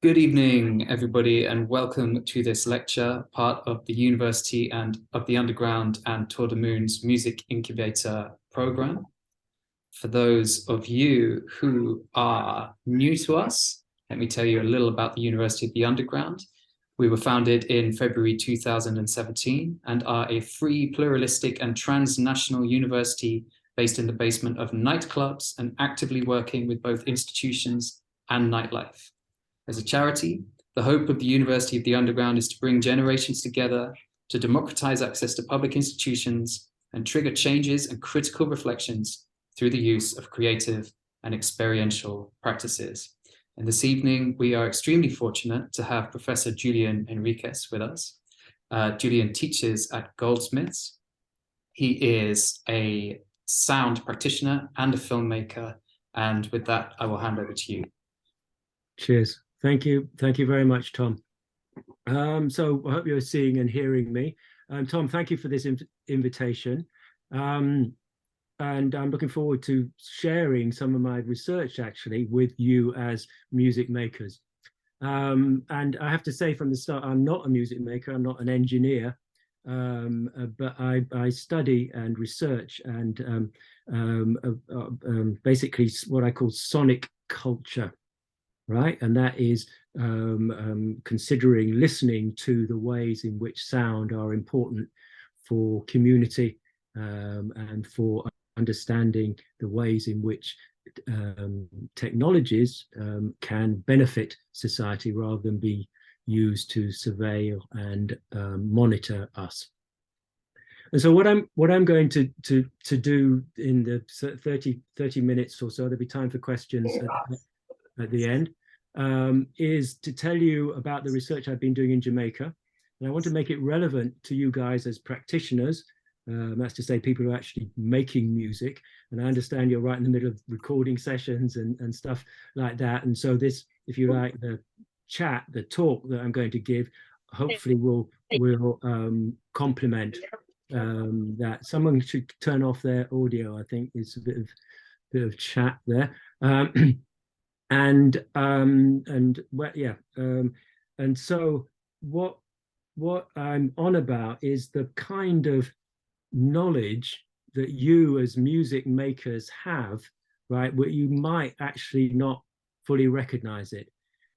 Good evening, everybody, and welcome to this lecture, part of the University and of the Underground and Tour de Moon's Music Incubator program. For those of you who are new to us, let me tell you a little about the University of the Underground. We were founded in February 2017 and are a free, pluralistic, and transnational university based in the basement of nightclubs and actively working with both institutions and nightlife. As a charity, the hope of the University of the Underground is to bring generations together, to democratize access to public institutions, and trigger changes and critical reflections through the use of creative and experiential practices. And this evening, we are extremely fortunate to have Professor Julian Henriques with us. Julian teaches at Goldsmiths. He is a sound practitioner and a filmmaker. And with that, I will hand over to you. Cheers. Thank you. Thank you very much, Tom. So I hope you're seeing and hearing me. Tom, thank you for this invitation. And I'm looking forward to sharing some of my research actually with you as music makers. And I have to say from the start, I'm not a music maker, I'm not an engineer, but I study and research and basically what I call sonic culture. Right, and that is considering listening to the ways in which sound are important for community and for understanding the ways in which technologies can benefit society rather than be used to surveil and monitor us. And so what I'm going to do in the 30 minutes or so, there'll be time for questions at the end, is to tell you about the research I've been doing in Jamaica. And I want to make it relevant to you guys as practitioners, that's to say people who are actually making music. And I understand you're right in the middle of recording sessions and stuff like that. And so this, if you like, the chat, the talk that I'm going to give, hopefully will complement that. Someone should turn off their audio. I think it's a bit of chat there. And so what I'm on about is the kind of knowledge that you as music makers have, right, where you might actually not fully recognize it.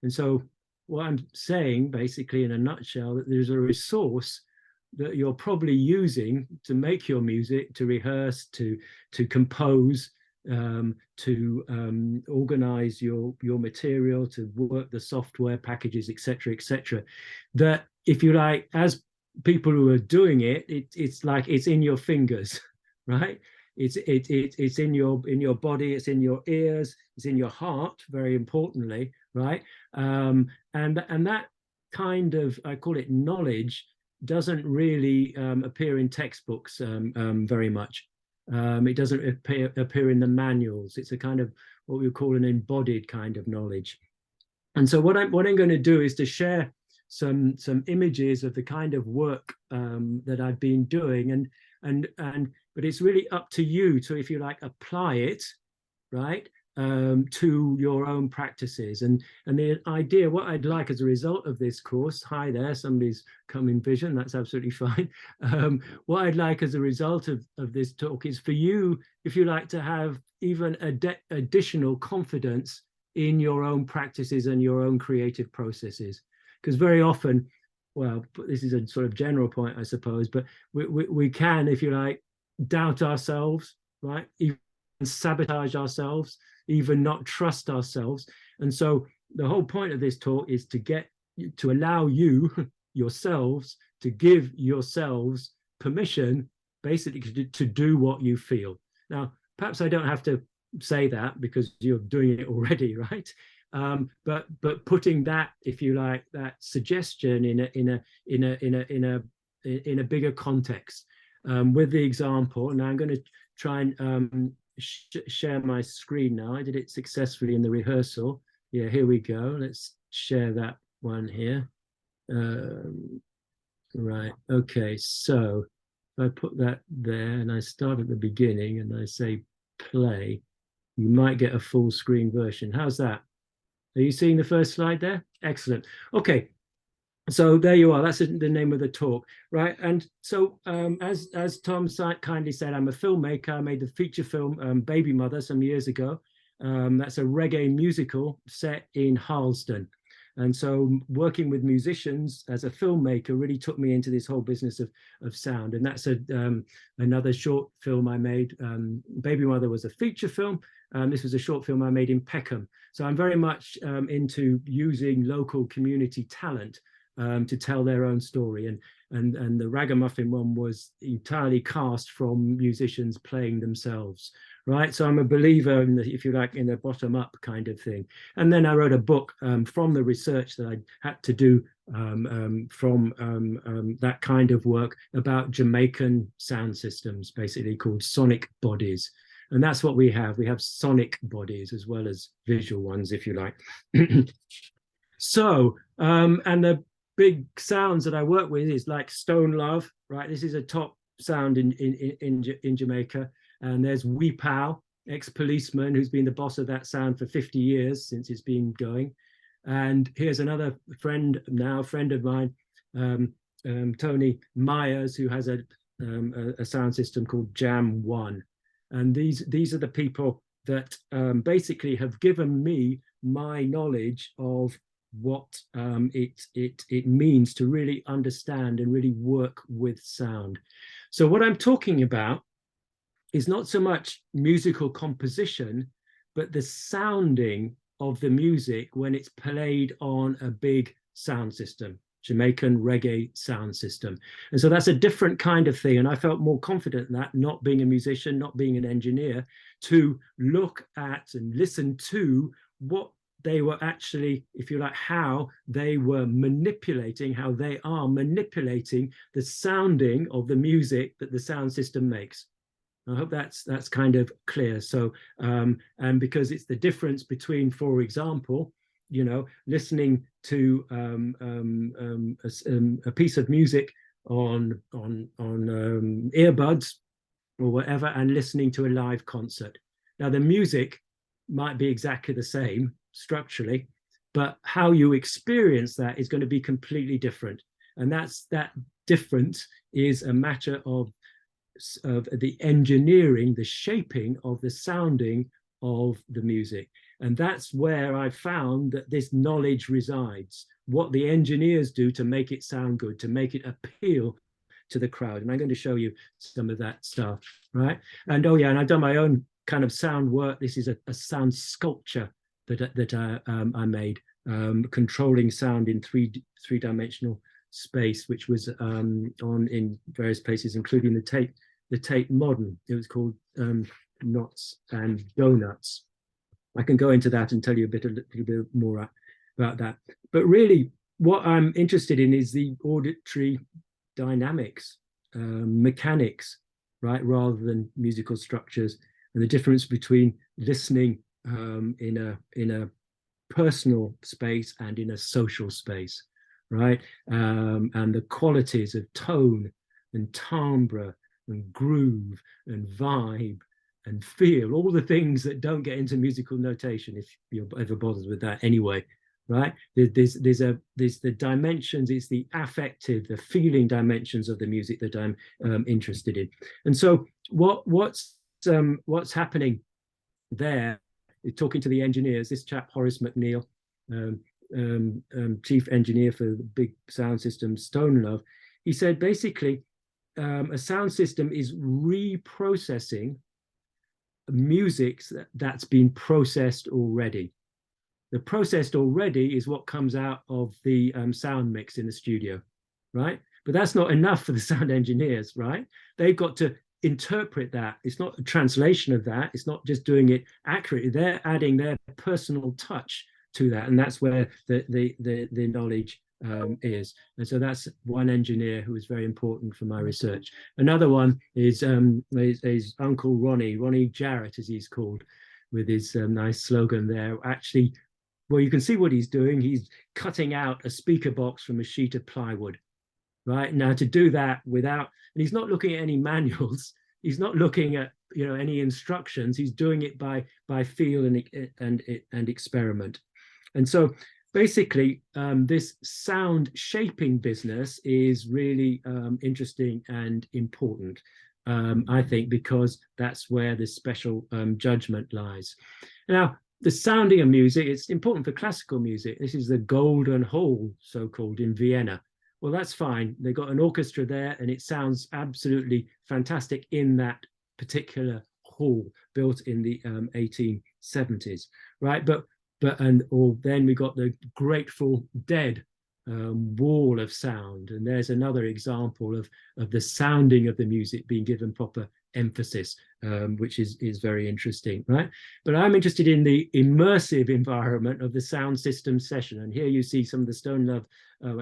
And so what I'm saying basically in a nutshell, that there's a resource that you're probably using to make your music, to rehearse, to compose, to organize your material, to work the software packages, etc., that if you like, as people who are doing it, it's like it's in your fingers, right? It's in your body, it's in your ears, it's in your heart, very importantly, right? And that kind of, I call it knowledge, doesn't really appear in textbooks very much. It doesn't appear in the manuals. It's a kind of what we call an embodied kind of knowledge. And so what I'm going to do is to share some images of the kind of work that I've been doing, but it's really up to you to, if you like, apply it, right, to your own practices. And the idea, what I'd like as a result of this course, hi there, somebody's come in vision, that's absolutely fine. What I'd like as a result of this talk is for you, if you like, to have even additional confidence in your own practices and your own creative processes. Because very often, well, this is a sort of general point, I suppose, but we can, if you like, doubt ourselves, right? Even sabotage ourselves, even not trust ourselves. And so the whole point of this talk is to allow you yourselves to give yourselves permission basically to do what you feel. Now, perhaps I don't have to say that because you're doing it already, right? But putting that, if you like, that suggestion in a bigger context, with the example. Now I'm going to try and share my screen now. I did it successfully in the rehearsal. Yeah, here we go. Let's share that one here. Right. Okay. So if I put that there and I start at the beginning and I say play, you might get a full screen version. How's that? Are you seeing the first slide there? Excellent. Okay, so there you are. That's the name of the talk, right? And so, as Tom kindly said, I'm a filmmaker. I made the feature film Babymother some years ago. That's a reggae musical set in Harlesden. And so working with musicians as a filmmaker really took me into this whole business of sound. And that's another short film I made. Babymother was a feature film. This was a short film I made in Peckham. So I'm very much into using local community talent to tell their own story. And the Ragamuffin one was entirely cast from musicians playing themselves, right? So I'm a believer in the, if you like, in the bottom up kind of thing. And then I wrote a book from the research that I had to do from that kind of work about Jamaican sound systems, basically called sonic bodies. And that's what we have. We have sonic bodies as well as visual ones, if you like. So, and the big sounds that I work with is like Stone Love, right? This is a top sound in Jamaica. And there's Wee Pow, ex-policeman, who's been the boss of that sound for 50 years since it's been going. And here's another friend of mine, Tony Myers, who has a sound system called Jam One. And these are the people that basically have given me my knowledge of what it means to really understand and really work with sound. So what I'm talking about is not so much musical composition, but the sounding of the music when it's played on a big sound system, Jamaican reggae sound system. And so that's a different kind of thing. And I felt more confident in that, not being a musician, not being an engineer, to look at and listen to what they were actually, if you like, how they were manipulating, how they are manipulating the sounding of the music that the sound system makes. I hope that's kind of clear. So, and because it's the difference between, for example, you know, listening to a piece of music on earbuds or whatever, and listening to a live concert. Now, the music might be exactly the same structurally, but how you experience that is going to be completely different. And that difference is a matter of the engineering, the shaping of the sounding of the music. And that's where I found that this knowledge resides, what the engineers do to make it sound good, to make it appeal to the crowd. And I'm going to show you some of that stuff, right? And oh yeah, and I've done my own kind of sound work. This is a sound sculpture that I made, controlling sound in three-dimensional space, which was on in various places, including the Tate Modern. It was called Knots and Donuts. I can go into that and tell you a little bit more about that. But really, what I'm interested in is the auditory dynamics, mechanics, right, rather than musical structures, and the difference between listening in a personal space and in a social space, right? And the qualities of tone and timbre and groove and vibe and feel, all the things that don't get into musical notation, if you're ever bothered with that anyway, right? There's the dimensions, it's the affective, the feeling dimensions of the music that I'm interested in. And so what's happening there, talking to the engineers, this chap Horace McNeil, chief engineer for the big sound system Stone Love, he said basically a sound system is reprocessing music that's been processed already. The processed already is what comes out of the sound mix in the studio, right? But that's not enough for the sound engineers, right? They've got to interpret that. It's not a translation of that. It's not just doing it accurately. They're adding their personal touch to that, and that's where the knowledge is. And so that's one engineer who is very important for my research. Another one is Uncle Ronnie Jarrett, as he's called, with his nice slogan there. Actually, well, you can see what he's doing. He's cutting out a speaker box from a sheet of plywood. Right now, to do that without, and he's not looking at any manuals. He's not looking at any instructions. He's doing it by feel and experiment. And so basically, this sound shaping business is really interesting and important, I think, because that's where the special judgment lies. Now, the sounding of music, it's important for classical music. This is the Golden Hall, so-called, in Vienna. Well, that's fine. They got an orchestra there, and it sounds absolutely fantastic in that particular hall built in the 1870s, right? Or then we got the Grateful Dead wall of sound, and there's another example of the sounding of the music being given proper emphasis, which is very interesting, right? But I'm interested in the immersive environment of the sound system session, and here you see some of the Stone Love.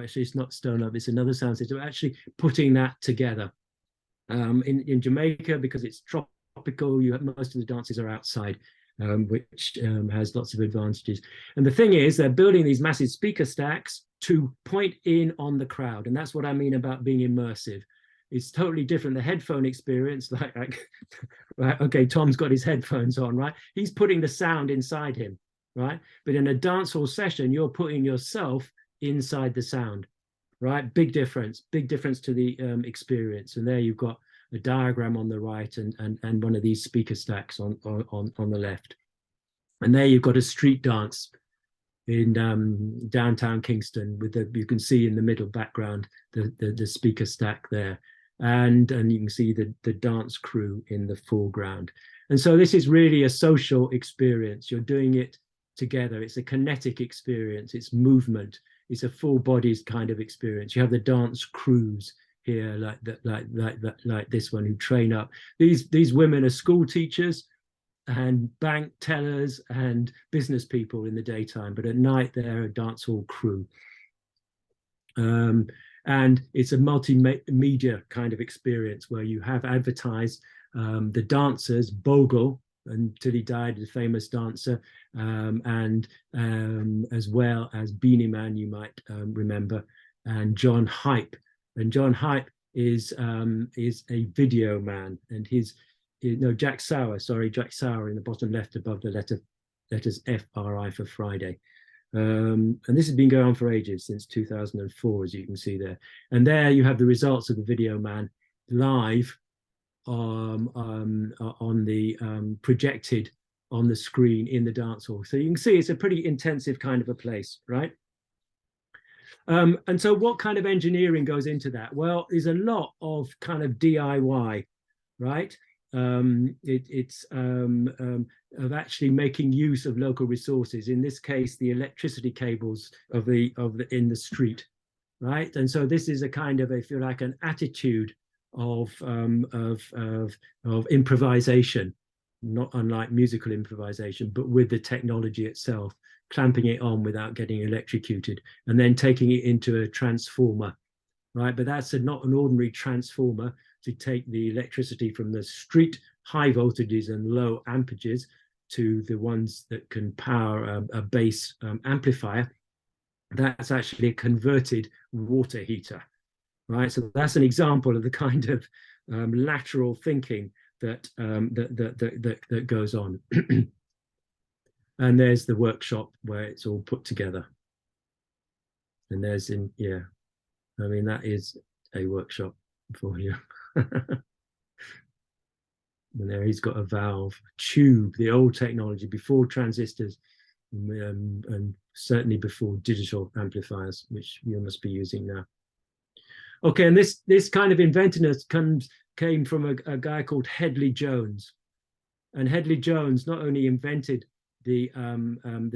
Actually, it's not Stone Love; it's another sound system. Actually, putting that together in Jamaica, because it's tropical. You have most of the dances are outside. Which has lots of advantages. And the thing is, they're building these massive speaker stacks to point in on the crowd. And that's what I mean about being immersive. It's totally different. The headphone experience, right, okay, Tom's got his headphones on, right? He's putting the sound inside him, right? But in a dancehall session, you're putting yourself inside the sound, right? Big difference to the experience. And there you've got a diagram on the right and one of these speaker stacks on the left. And there you've got a street dance in downtown Kingston with you can see in the middle background the speaker stack there. And you can see the dance crew in the foreground. And so this is really a social experience. You're doing it together. It's a kinetic experience. It's movement. It's a full bodies kind of experience. You have the dance crews here, like this one, who train up. These women are school teachers and bank tellers and business people in the daytime, but at night they're a dance hall crew. And it's a multimedia kind of experience where you have advertised the dancers, Bogle, until he died, the famous dancer, and as well as Beanie Man, you might remember, and John Hype. And John Hype is a video man, and Jack Sauer in the bottom left above the letters FRI for Friday. And this has been going on for ages, since 2004, as you can see there. And there you have the results of the video man live on the projected on the screen in the dance hall. So you can see it's a pretty intensive kind of a place, right? And so what kind of engineering goes into that? Well, there's a lot of kind of DIY, right? It's of actually making use of local resources. In this case, the electricity cables in the street, right? And so this is a kind of, if you like, an attitude of improvisation, not unlike musical improvisation, but with the technology itself, clamping it on without getting electrocuted, and then taking it into a transformer, right? But that's not an ordinary transformer to take the electricity from the street high voltages and low amperages to the ones that can power a bass amplifier. That's actually a converted water heater, right? So that's an example of the kind of lateral thinking that goes on. And there's the workshop where it's all put together. And there's I mean, that is a workshop for you. And there he's got a valve, tube, the old technology before transistors, and certainly before digital amplifiers, which you must be using now. Okay, and this kind of inventiveness came from a guy called Hedley Jones. And Hedley Jones not only invented the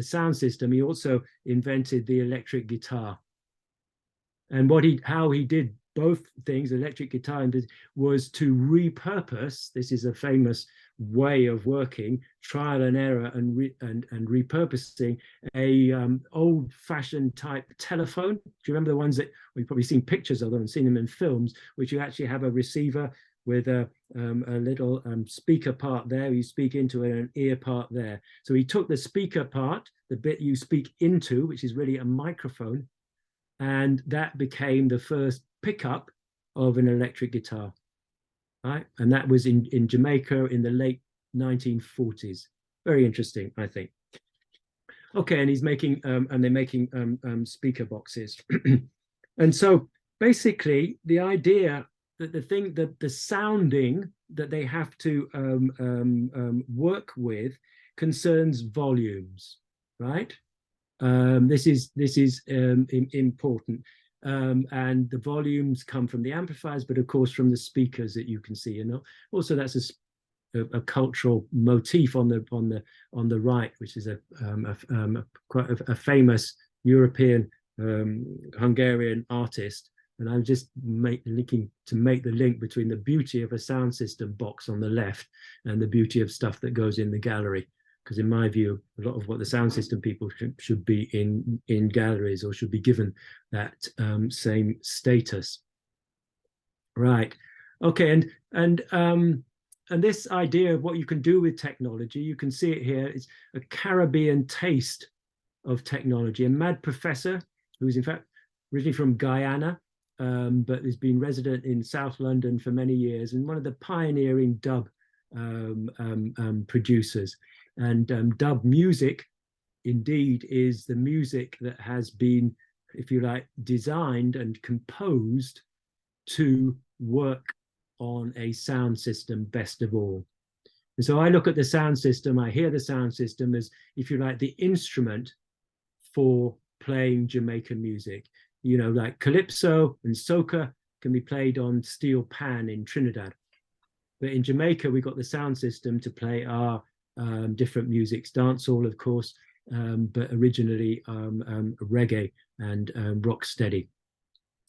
sound system, he also invented the electric guitar. And how he did both things, electric guitar, was to repurpose. This is a famous way of working, trial and error, and repurposing a old-fashioned type telephone. Do you remember the ones that we've probably seen pictures of them and seen them in films, which you actually have a receiver with a little speaker part there, you speak into it, and an ear part there. So he took the speaker part, the bit you speak into, which is really a microphone, and that became the first pickup of an electric guitar, right? And that was in Jamaica in the late 1940s. Very interesting, I think. Okay, and he's making and they're making speaker boxes. And so basically the idea that the sounding that they have to work with concerns volumes, right? This is important. And the volumes come from the amplifiers, but of course from the speakers that you can see. And also that's a cultural motif on the right, which is quite a famous European Hungarian artist. And I'm just make the link between the beauty of a sound system box on the left and the beauty of stuff that goes in the gallery. Because in my view, a lot of what the sound system people should be in galleries, or should be given that same status. Right. Okay. And this idea of what you can do with technology, you can see it here. It's a Caribbean taste of technology. A mad professor who is in fact originally from Guyana, but has been resident in South London for many years, and one of the pioneering dub producers. And dub music, indeed, is the music that has been, if you like, designed and composed to work on a sound system best of all. And so I look at the sound system, I hear the sound system as, if you like, the instrument for playing Jamaican music. You know, like calypso and soca can be played on steel pan in Trinidad. But in Jamaica, we got the sound system to play our different musics, dancehall, of course, but originally reggae and rock steady.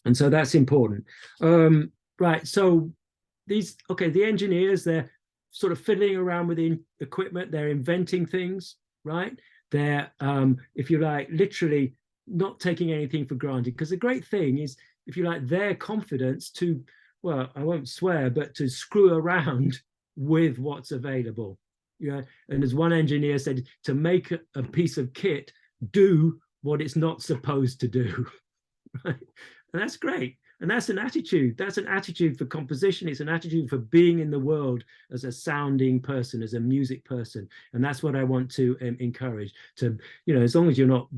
And so that's important. Right, so the engineers, they're sort of fiddling around with the equipment, they're inventing things, right? They're, if you like, literally not taking anything for granted. Because the great thing is, if you like, their confidence to, well, I won't swear, but to screw around with what's available. Yeah, and as one engineer said, to make a piece of kit do what it's not supposed to do, right? And that's great. And that's an attitude. That's an attitude for composition. It's an attitude for being in the world as a sounding person, as a music person. And that's what I want to encourage. To, you know, as long as you're not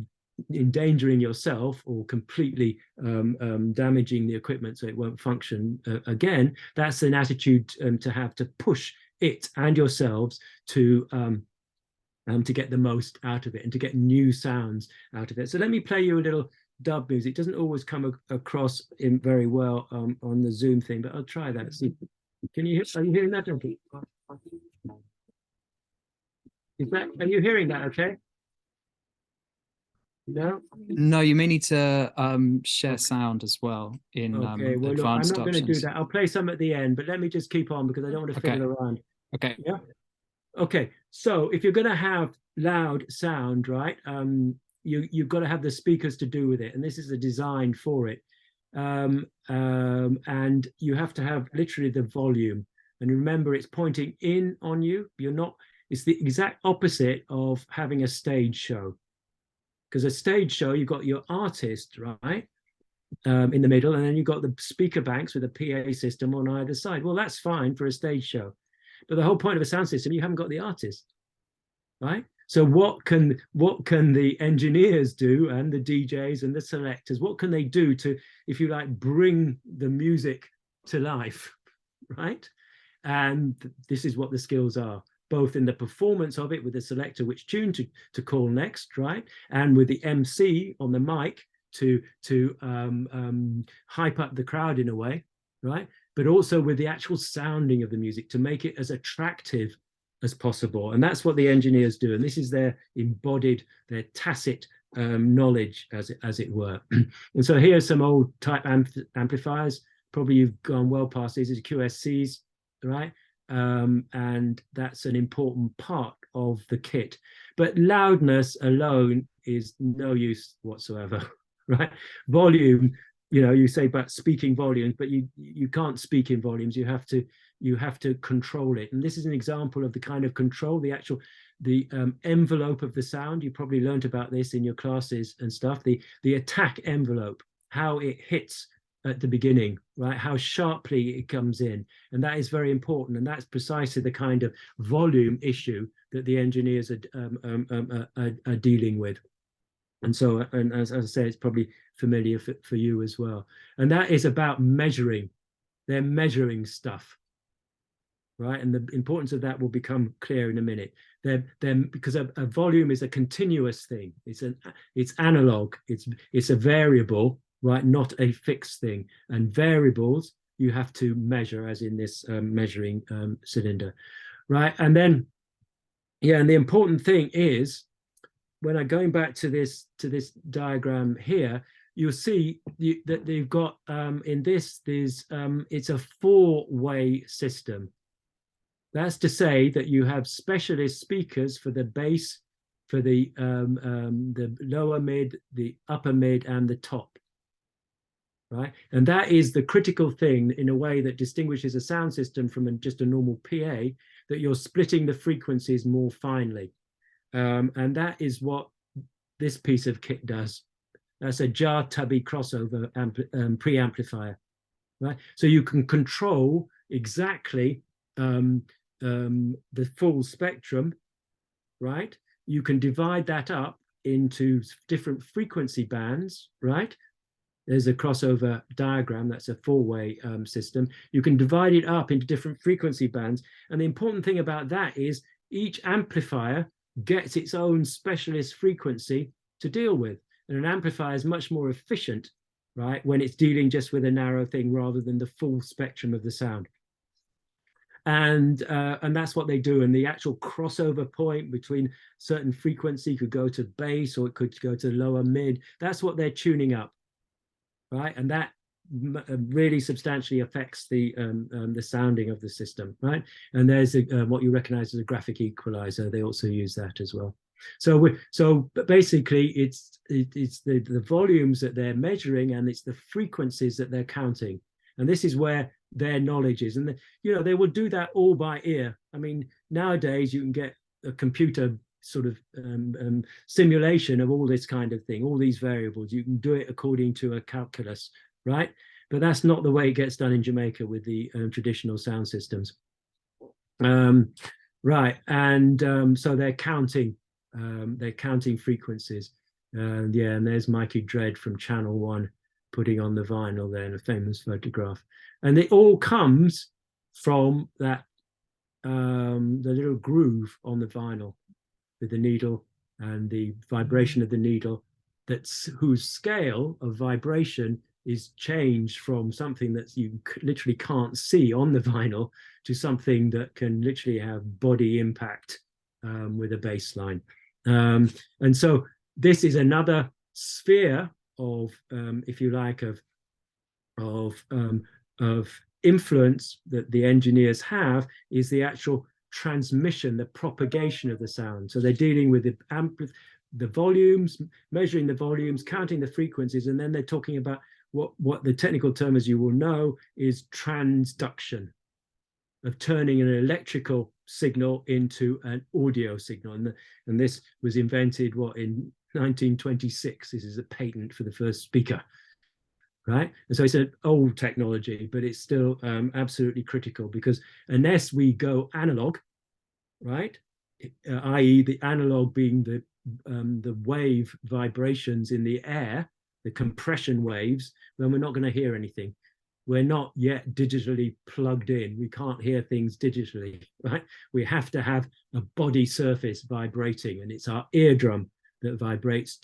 endangering yourself or completely damaging the equipment so it won't function again, that's an attitude to have, to push it and yourselves to get the most out of it and to get new sounds out of it. So let me play you a little dub music. It doesn't always come across in very well on the Zoom thing, but I'll try that. See, can you hear? Are you hearing that? Okay. Are you hearing that? Okay. No. No, you may need to share sound as well in okay. Well, look, I'm not going to do that. I'll play some at the end, but let me just keep on because I don't want to fiddle around. Okay. Yeah. Okay. So if you're going to have loud sound, right? You've got to have the speakers to do with it, and this is the design for it. And you have to have literally the volume. And remember, it's pointing in on you. You're not. It's the exact opposite of having a stage show. Because a stage show, you've got your artist, right, in the middle, and then you've got the speaker banks with a PA system on either side. Well, that's fine for a stage show. But the whole point of a sound system, you haven't got the artist, right? So what can the engineers do, and the DJs and the selectors, what can they do to, if you like, bring the music to life, right? And this is what the skills are, both in the performance of it with the selector, which tune to call next, right? And with the MC on the mic to hype up the crowd in a way, right? But also with the actual sounding of the music to make it as attractive as possible. And that's what the engineers do. And this is their embodied, their tacit knowledge, as it were. And so here's some old type amplifiers. Probably you've gone well past these. These are QSCs, right? And that's an important part of the kit. But loudness alone is no use whatsoever, right? Volume, you know, you say about speaking volumes, but you can't speak in volumes. You have to control it. And this is an example of the kind of control, the envelope of the sound. You probably learned about this in your classes and stuff. The attack envelope, how it hits at the beginning, right? How sharply it comes in. And that is very important. And that's precisely the kind of volume issue that the engineers are dealing with. And so, and as I say, it's probably familiar for you as well. And that is about measuring. They're measuring stuff, right? And the importance of that will become clear in a minute. They're because a volume is a continuous thing. It's analog. It's a variable, right? Not a fixed thing. And variables you have to measure, as in this measuring cylinder, right? And then, yeah, and the important thing is, when I'm going back to this diagram here, you'll see that they've got in this, it's a four-way system. That's to say that you have specialist speakers for the bass, for the lower mid, the upper mid, and the top. Right, and that is the critical thing in a way that distinguishes a sound system from just a normal PA. That you're splitting the frequencies more finely. And that is what this piece of kit does. That's a jar tubby crossover preamplifier, right? So you can control exactly the full spectrum, right? You can divide that up into different frequency bands, right? There's a crossover diagram. That's a four-way system. You can divide it up into different frequency bands. And the important thing about that is each amplifier gets its own specialist frequency to deal with. And an amplifier is much more efficient, right, when it's dealing just with a narrow thing rather than the full spectrum of the sound. And that's what they do. And the actual crossover point between certain frequency could go to bass or it could go to lower mid. That's what they're tuning up, right? And that really substantially affects the sounding of the system, right? And there's what you recognize as a graphic equalizer. They also use that as well. So basically, it's the volumes that they're measuring, and it's the frequencies that they're counting. And this is where their knowledge is. And they will do that all by ear. I mean, nowadays you can get a computer sort of simulation of all this kind of thing, all these variables. You can do it according to a calculus, right? But that's not the way it gets done in Jamaica with the traditional sound systems. Right, and so they're counting frequencies. And there's Mikey Dredd from Channel 1 putting on the vinyl there in a famous photograph. And it all comes from that the little groove on the vinyl with the needle and the vibration of the needle, whose scale of vibration is changed from something that you literally can't see on the vinyl to something that can literally have body impact with a bass line. And so this is another sphere of, if you like, of influence that the engineers have, is the actual transmission, the propagation of the sound. So they're dealing with the volumes, measuring the volumes, counting the frequencies, and then they're talking about what the technical term, as you will know, is transduction, of turning an electrical signal into an audio signal. And this was invented, in 1926. This is a patent for the first speaker, right? And so it's an old technology, but it's still absolutely critical, because unless we go analog, right, i.e. the analog being the wave vibrations in the air, the compression waves, then we're not going to hear anything. We're not yet digitally plugged in. We can't hear things digitally, right? We have to have a body surface vibrating, and it's our eardrum that vibrates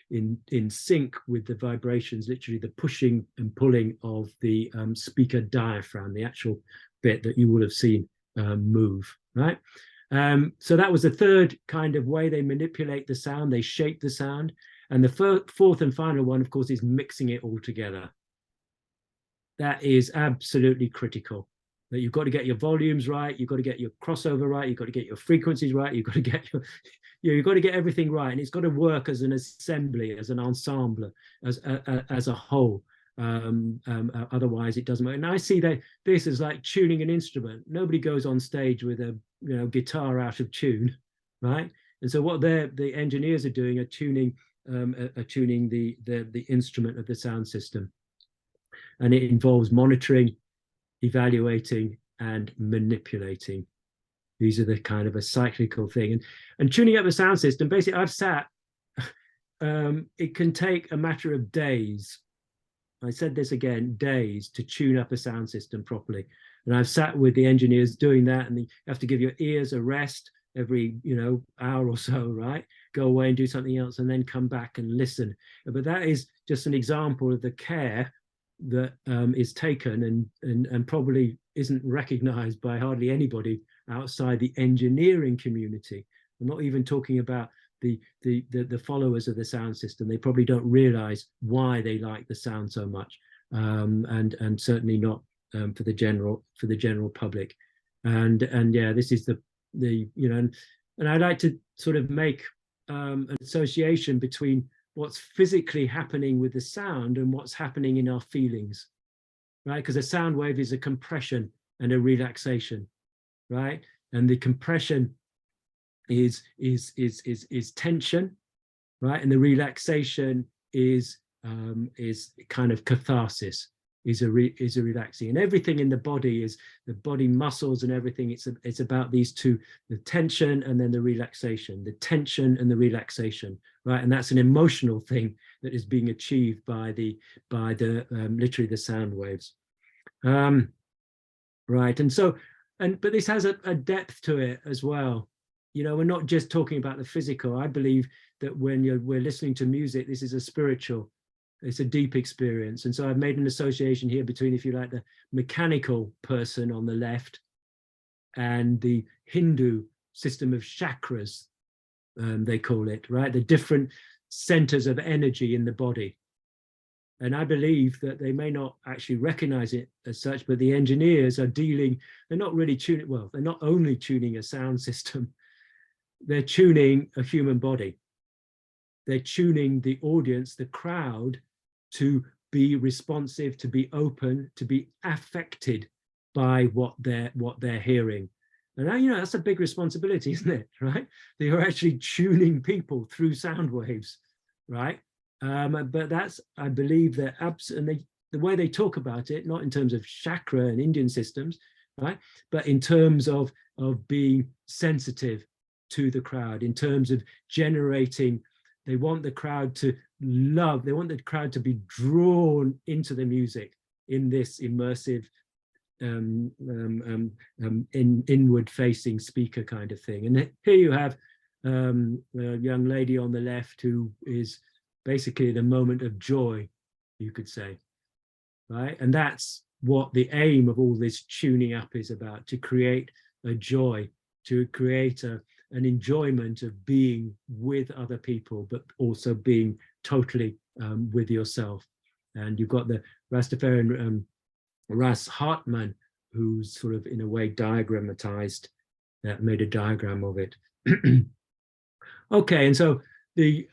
in sync with the vibrations, literally the pushing and pulling of the speaker diaphragm, the actual bit that you will have seen move, right? So that was the third kind of way they manipulate the sound. They shape the sound. And the fourth and final one, of course, is mixing it all together. That is absolutely critical. That you've got to get your volumes right, you've got to get your crossover right, you've got to get your frequencies right, you've got to get you've got to get everything right, and it's got to work as an assembly, as an ensemble, as a whole. Otherwise, it doesn't work. And I see that this is like tuning an instrument. Nobody goes on stage with a guitar out of tune, right? And so what the engineers are doing are tuning the instrument of the sound system, and it involves monitoring, evaluating, and manipulating These are the kind of a cyclical thing. And tuning up the sound system, basically I've sat, it can take a matter of days. I said this again, days to tune up a sound system properly. And I've sat with the engineers doing that, and you have to give your ears a rest every, hour or so, right? Go away and do something else and then come back and listen. But that is just an example of the care that is taken and probably isn't recognized by hardly anybody outside the engineering community. I'm not even talking about the followers of the sound system. They probably don't realize why they like the sound so much, and certainly not for the general public. And yeah, this is and I like to sort of make an association between what's physically happening with the sound and what's happening in our feelings, right? Because a sound wave is a compression and a relaxation, right? And the compression is tension, right? And the relaxation is kind of catharsis, is a relaxing. And everything in the body is the body muscles and everything. It's about these two: the tension and then the relaxation, the tension and the relaxation, right? And that's an emotional thing that is being achieved by the literally the sound waves, right? And so, but this has a depth to it as well. We're not just talking about the physical. I believe that when we're listening to music, this is a spiritual, it's a deep experience. And so I've made an association here between, if you like, the mechanical person on the left and the Hindu system of chakras, they call it, right? The different centers of energy in the body. And I believe that they may not actually recognize it as such, but the engineers are they're not really tuning, well, they're not only tuning a sound system, they're tuning a human body. They're tuning the audience, the crowd, to be responsive, to be open, to be affected by what they're hearing. And now, that's a big responsibility, isn't it? Right? They are actually tuning people through sound waves, right? But that's, I believe, that absolutely the way they talk about it, not in terms of chakra and Indian systems, right? But in terms of being sensitive to the crowd, in terms of generating. They want the crowd to love, they want the crowd to be drawn into the music in this immersive, inward-facing speaker kind of thing. And here you have a young lady on the left who is basically the moment of joy, you could say, right? And that's what the aim of all this tuning up is about, to create a joy, to create an enjoyment of being with other people, but also being totally with yourself. And you've got the Rastafarian Ras Hartman, who's sort of in a way diagrammatized, made a diagram of it. Okay, and so the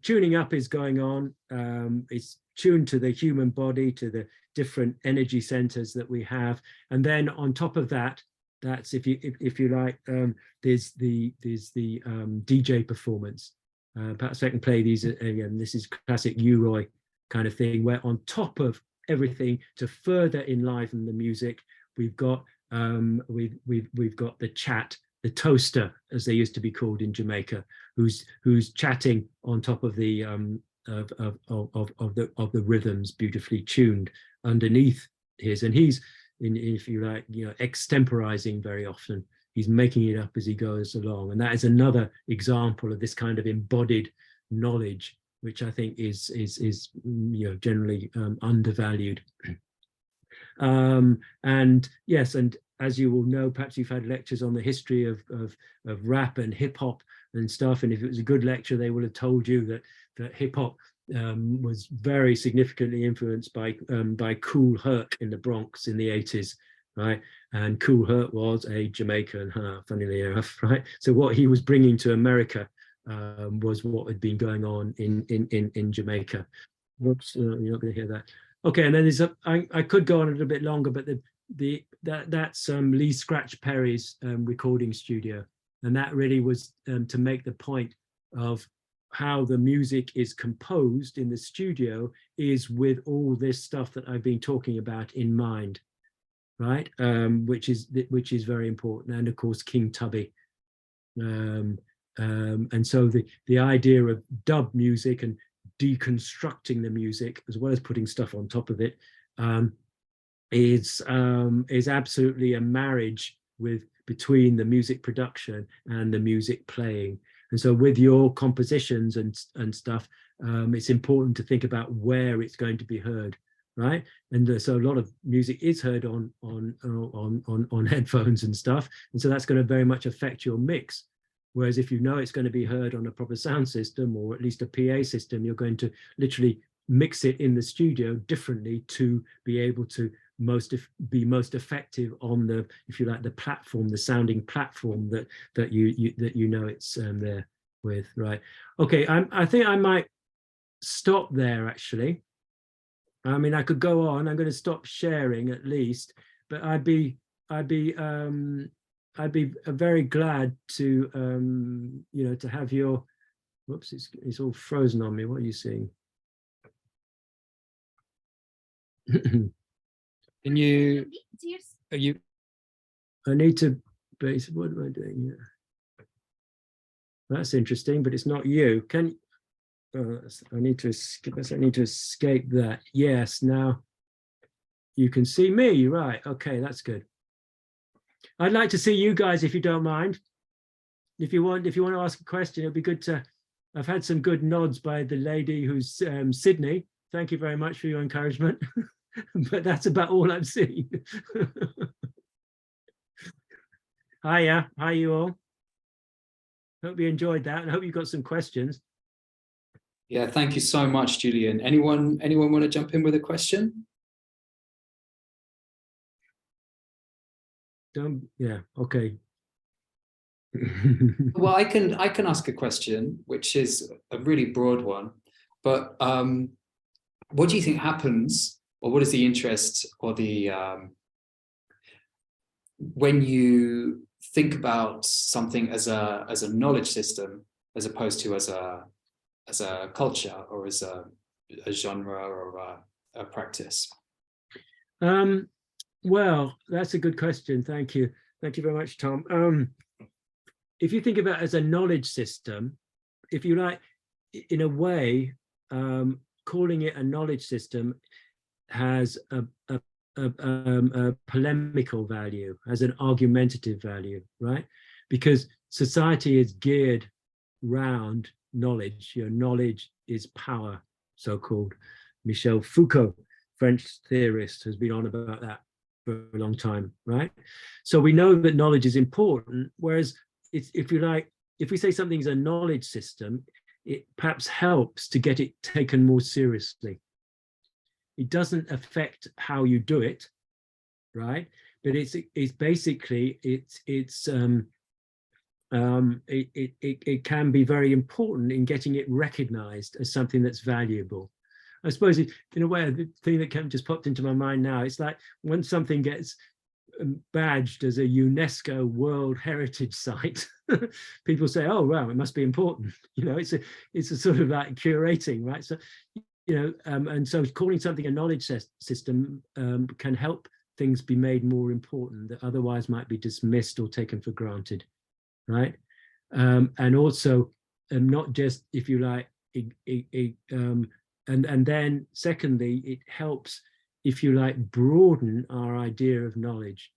tuning up is going on. It's tuned to the human body, to the different energy centers that we have, and then on top of that, that's if you like, there's the DJ performance. Perhaps I can play these again. This is classic U-Roy kind of thing, where on top of everything, to further enliven the music, we've got the chat, the toaster, as they used to be called in Jamaica, who's chatting on top of the of the rhythms, beautifully tuned underneath his, and he's if you like, extemporizing very often. He's making it up as he goes along, and that is another example of this kind of embodied knowledge, which I think is generally undervalued. And yes, and as you will know, perhaps you've had lectures on the history of rap and hip hop and stuff, and if it was a good lecture, they will have told you that hip hop was very significantly influenced by Kool Herc in the Bronx in the 80s, right? And Kool Herc was a Jamaican, funnily enough, right? So what he was bringing to America was what had been going on in Jamaica. Whoops, you're not going to hear that. Okay, and then there's I could go on a little bit longer, but that's Lee Scratch Perry's recording studio, and that really was to make the point of how the music is composed in the studio is with all this stuff that I've been talking about in mind. right? Which is very important, and of course King Tubby. And so the idea of dub music and deconstructing the music as well as putting stuff on top of it is absolutely a marriage between the music production and the music playing. And so with your compositions and stuff, it's important to think about where it's going to be heard, right? And so a lot of music is heard on headphones and stuff, and so that's going to very much affect your mix. Whereas if you know it's going to be heard on a proper sound system, or at least a PA system, you're going to literally mix it in the studio differently to be able to be most effective on the, if you like, the platform, the sounding platform that you know it's there with, right? Okay, I think I might stop there actually. I mean, I could go on. I'm going to stop sharing at least, but I'd be very glad to to have your. Whoops, it's all frozen on me. What are you seeing? Can you? Are you? I need to base. What am I doing here? That's interesting, but it's not you. Can I need to escape that. Yes, now you can see me, right? Okay, that's good. I'd like to see you guys, if you don't mind. If you want to ask a question, it'd be good to. I've had some good nods by the lady who's Sydney. Thank you very much for your encouragement. But that's about all I've seen. Hiya, hi you all. Hope you enjoyed that, and hope you got some questions. Yeah, thank you so much, Julian. Anyone want to jump in with a question? Yeah, okay. Well, I can ask a question, which is a really broad one, but what do you think happens, or what is the interest, or the when you think about something as a knowledge system as opposed to as a culture, or as a genre, or a practice? Well, that's a good question. Thank you very much, Tom. If you think about it as a knowledge system, if you like, in a way, calling it a knowledge system has a polemical value, has an argumentative value, right? Because society is geared round knowledge. Knowledge is power, so-called. Michel Foucault, French theorist, has been on about that for a long time, right? So we know that knowledge is important, whereas it's, if you like, if we say something's a knowledge system, it perhaps helps to get it taken more seriously. It doesn't affect how you do it, right? But it's basically it can be very important in getting it recognized as something that's valuable. I suppose in a way, the thing that just popped into my mind now, it's like when something gets badged as a UNESCO World Heritage Site, people say, "Oh, wow, it must be important." It's a sort of like curating, right? So, and so calling something a knowledge system can help things be made more important that otherwise might be dismissed or taken for granted, right? And also, not just, if you like, and then secondly, it helps, if you like, broaden our idea of knowledge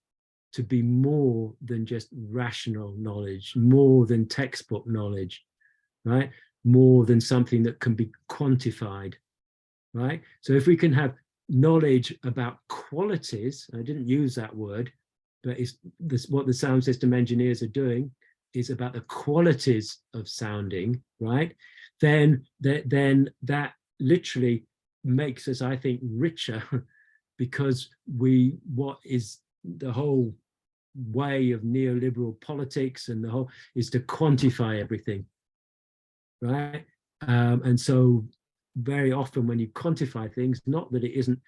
to be more than just rational knowledge, more than textbook knowledge, right? More than something that can be quantified, right? So if we can have knowledge about qualities, I didn't use that word, but it's this, what the sound system engineers are doing is about the qualities of sounding, right? Then that literally makes us, I think, richer, because what is the whole way of neoliberal politics and the whole is to quantify everything, right? And so very often when you quantify things, not that it isn't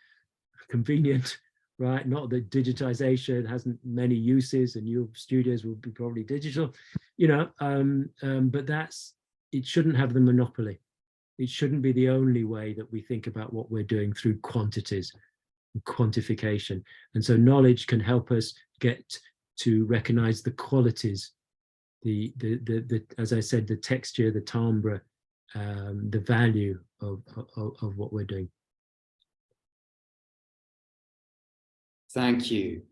convenient, right? Not that digitization hasn't many uses and your studios will be probably digital, but it shouldn't have the monopoly. It shouldn't be the only way that we think about what we're doing through quantities. quantification. And so knowledge can help us get to recognize the qualities, the as I said, the texture, the timbre, the value of what we're doing. Thank you.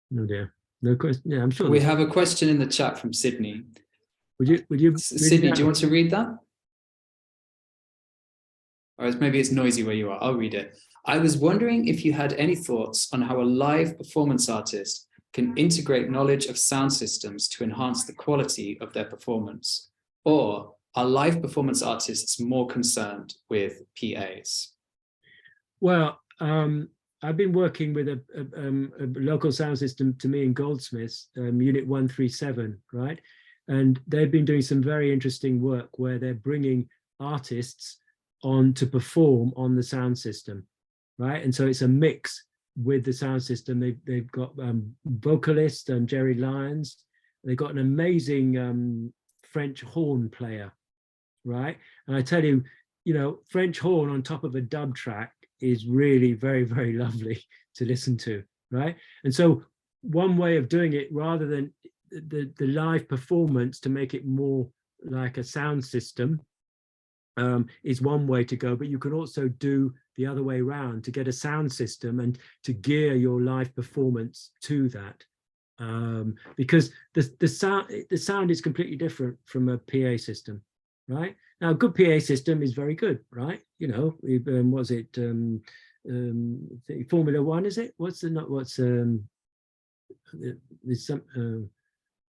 No dear. No question. Yeah, I'm sure we have a question in the chat from Sydney. Would you Sydney, do you want to read that? Or maybe it's noisy where you are. I'll read it. I was wondering if you had any thoughts on how a live performance artist can integrate knowledge of sound systems to enhance the quality of their performance, or are live performance artists more concerned with PAs? Well, I've been working with a local sound system to me in Goldsmiths, Unit 137, right? And they've been doing some very interesting work where they're bringing artists on to perform on the sound system, right? And so it's a mix with the sound system. They've got vocalist Jerry Lyons. They've got an amazing French horn player, right? And I tell you, you know, French horn on top of a dub track is really very, very lovely to listen to, right? And so one way of doing it, rather than the live performance, to make it more like a sound system, is one way to go. But you can also do the other way around, to get a sound system and to gear your live performance to that, because the sound is completely different from a PA system, right? Now, a good PA system is very good, right? You know, was it Formula One? Is it? There's some.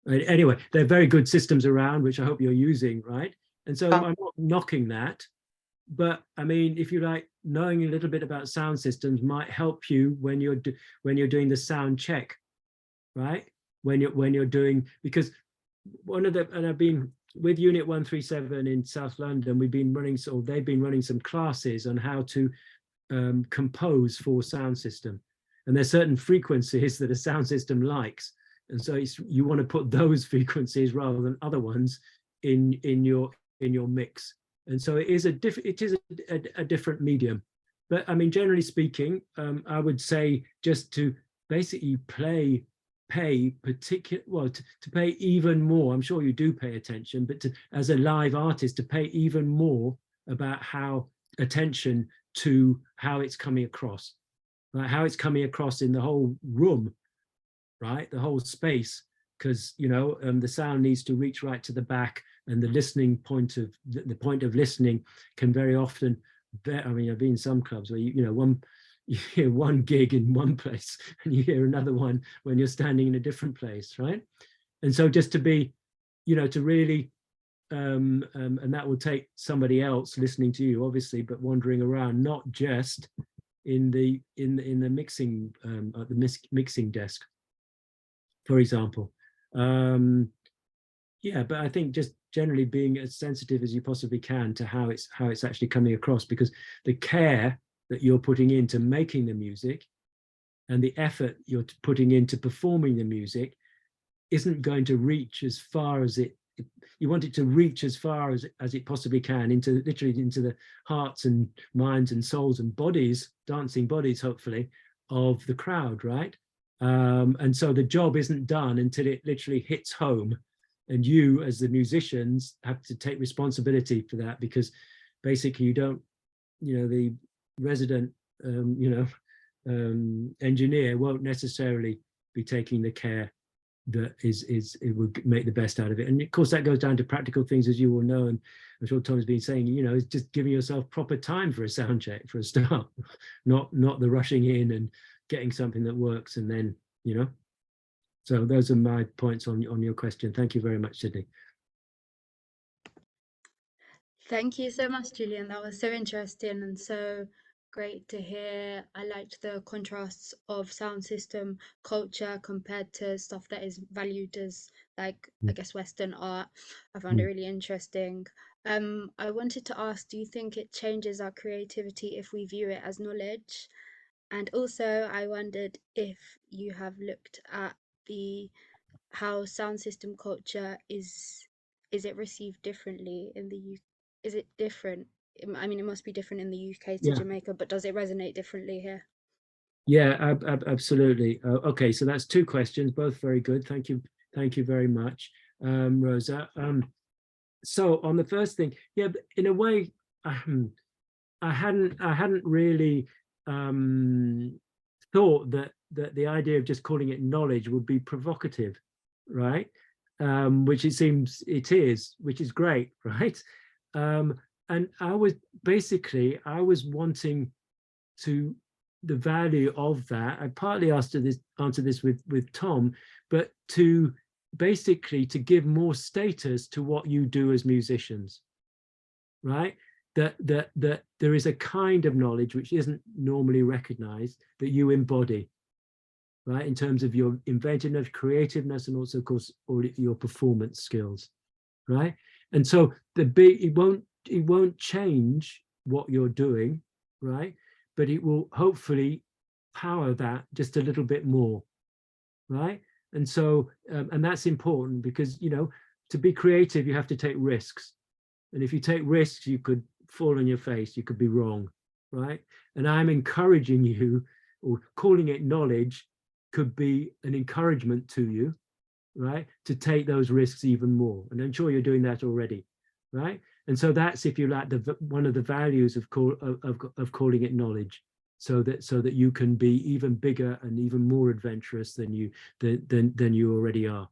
Anyway, they're very good systems around, which I hope you're using, right? And so I'm not knocking that, but I mean, if you like, knowing a little bit about sound systems might help you when you're doing the sound check, right? When you're doing, because and I've been with Unit 137 in South London, they've been running some classes on how to compose for sound system, and there's certain frequencies that a sound system likes, and so you want to put those frequencies rather than other ones in your mix. And so it is a different medium. But I mean, generally speaking, I would say just to basically pay even more. I'm sure you do pay attention, but as a live artist, to pay even more about attention to how it's coming across, right? How it's coming across in the whole room, right? The whole space, because you know, the sound needs to reach right to the back, and the listening point of the point of listening can very often. I mean, I've been in some clubs where you hear one gig in one place and you hear another one when you're standing in a different place, right? And so just to be, you know, to really, and that will take somebody else listening to you, obviously, but wandering around, not just in the mixing at the mixing desk, for example. Yeah, but I think just generally being as sensitive as you possibly can to how it's actually coming across, because the care that you're putting into making the music and the effort you're putting into performing the music isn't going to reach as far as you want it to reach as far as it possibly can, literally into the hearts and minds and souls and bodies, dancing bodies, hopefully, of the crowd, right? And so the job isn't done until it literally hits home. And you, as the musicians, have to take responsibility for that, because basically you don't, you know, the resident, engineer won't necessarily be taking the care that it would make the best out of it. And of course, that goes down to practical things, as you will know. And I'm sure Tom's been saying, you know, it's just giving yourself proper time for a sound check for a start, not the rushing in and getting something that works and then, you know. So those are my points on your question. Thank you very much, Sydney. Thank you so much, Julian. That was so interesting and so great to hear. I liked the contrasts of sound system culture compared to stuff that is valued as, like, I guess, Western art. I found it really interesting. I wanted to ask, do you think it changes our creativity if we view it as knowledge? And also, I wondered if you have looked at how sound system culture is it received differently in the is it different? I mean, it must be different in the UK to Yeah. Jamaica, but does it resonate differently here? Yeah, absolutely. Okay, so that's two questions, both very good. Thank you very much, Rosa. So on the first thing, yeah, in a way, I hadn't really thought that the idea of just calling it knowledge would be provocative, right? Which it seems it is, which is great, right? And I was wanting to the value of that. I partly answered this with Tom, but to basically to give more status to what you do as musicians, right? That there is a kind of knowledge which isn't normally recognized that you embody, right? In terms of your inventiveness, creativeness, and also, of course, your performance skills, right? And so it won't change what you're doing, right? But it will hopefully power that just a little bit more, right? And so, and that's important because, you know, to be creative, you have to take risks. And if you take risks, you could fall on your face, you could be wrong, right? And I'm encouraging you, or calling it knowledge could be an encouragement to you, right? To take those risks even more. And I'm sure you're doing that already, right? And so that's, if you like, one of the values of calling it knowledge, so that you can be even bigger and even more adventurous than you already are.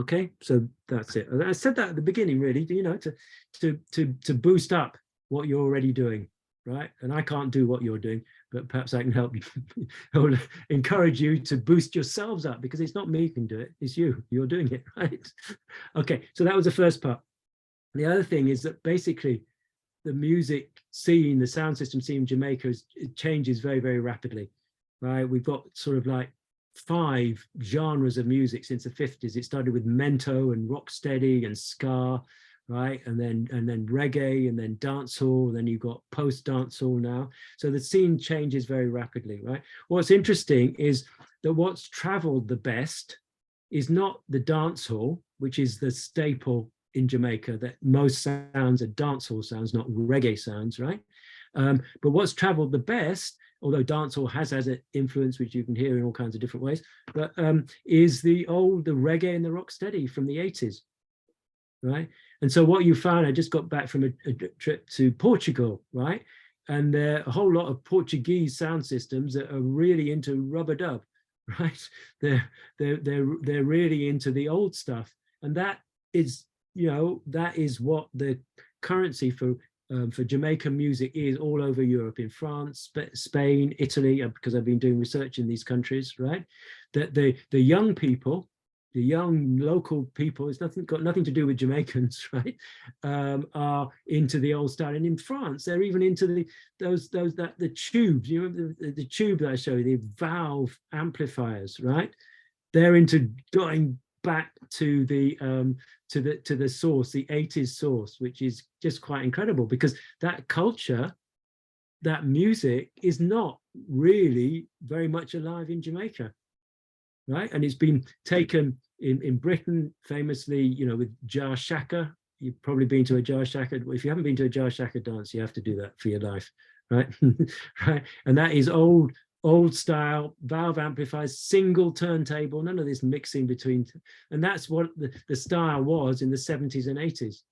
Okay, so that's it. I said that at the beginning, really, you know, to boost up what you're already doing, right? And I can't do what you're doing, but perhaps I can help you. I will encourage you to boost yourselves up, because it's not me who can do it, it's you. You're doing it, right? Okay, so that was the first part. The other thing is that basically the music scene, the sound system scene in Jamaica, it changes very, very rapidly, right? We've got sort of like 5 genres of music since the 50s. It started with mento and rocksteady and ska, right? And then reggae, and then dancehall, then you've got post dancehall now. So the scene changes very rapidly, right? What's interesting is that what's traveled the best is not the dancehall, which is the staple in Jamaica, that most sounds are dancehall sounds, not reggae sounds, right? But what's traveled the best, although dancehall has an influence, which you can hear in all kinds of different ways, but is the reggae and the rocksteady from the 80s, right? And so what you found, I just got back from a trip to Portugal, right? And there are a whole lot of Portuguese sound systems that are really into rubber dub, right? They're really into the old stuff, and that is, you know, that is what the currency for Jamaican music is all over Europe, in France, Spain, Italy, because I've been doing research in these countries, right? That the young people, the young local people, it's got nothing to do with Jamaicans, right? Are into the old style, and in France, they're even into the tubes. You know, the tube that I showed you, the valve amplifiers, right? They're into going back to the source, the 80s source, which is just quite incredible, because that culture, that music is not really very much alive in Jamaica, right? And it's been taken in Britain famously, you know, with Jar Shaka. You've probably been to a Jar Shaka. If you haven't been to a Jar Shaka dance, you have to do that for your life, right? Right. And that is old style valve amplifiers, single turntable, none of this mixing between, and that's what the style was in the 70s and 80s,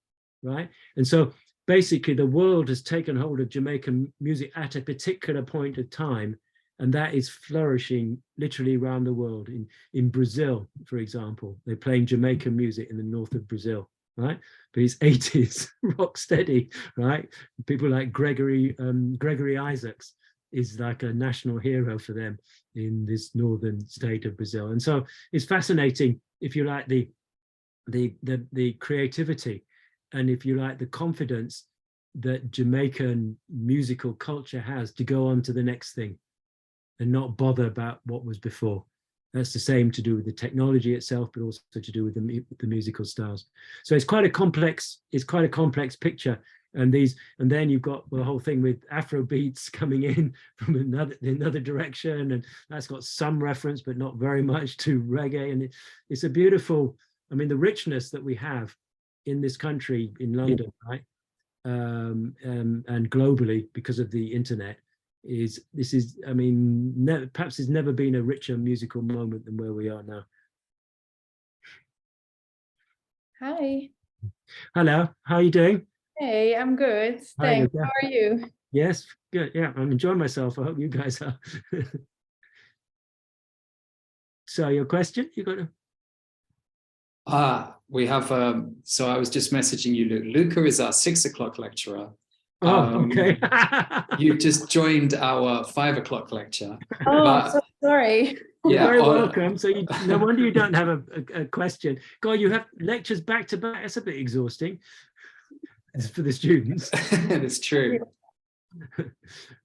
right? And so basically the world has taken hold of Jamaican music at a particular point of time, and that is flourishing literally around the world. In Brazil, for example, they're playing Jamaican music in the north of Brazil, right? But it's 80s rock steady, right? People like Gregory Isaacs is like a national hero for them in this northern state of Brazil. And so it's fascinating, if you like, the creativity, and if you like, the confidence that Jamaican musical culture has to go on to the next thing and not bother about what was before. That's the same to do with the technology itself, but also to do with the musical styles. So it's quite a complex picture. And then you've got the whole thing with Afro beats coming in from another direction, and that's got some reference, but not very much, to reggae. And it's a beautiful, I mean, the richness that we have in this country, in London, right? and globally because of the internet, I mean, perhaps there's never been a richer musical moment than where we are now. Hi. Hello, how are you doing? Hey, I'm good. Thanks. How are you? Yes, good. Yeah, I'm enjoying myself. I hope you guys are. So your question, you got to. We have, so I was just messaging you, Luke. Luca is our 6 o'clock lecturer. Oh, okay. You've just joined our 5 o'clock lecture. Oh, so sorry. You're very welcome. So no wonder you don't have a question. God, you have lectures back to back. That's a bit exhausting for the students. It's true.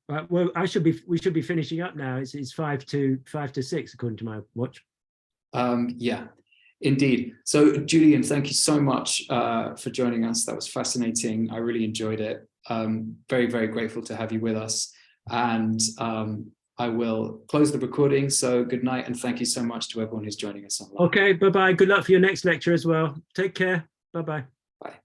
Right, well, we should be finishing up now. It's 5 to 6 according to my watch. Yeah, indeed. So Julian, thank you so much for joining us. That was fascinating. I really enjoyed it. Very, very grateful to have you with us. And I will close the recording. So good night and thank you so much to everyone who's joining us online. Okay, bye-bye. Good luck for your next lecture as well. Take care. Bye-bye. Bye.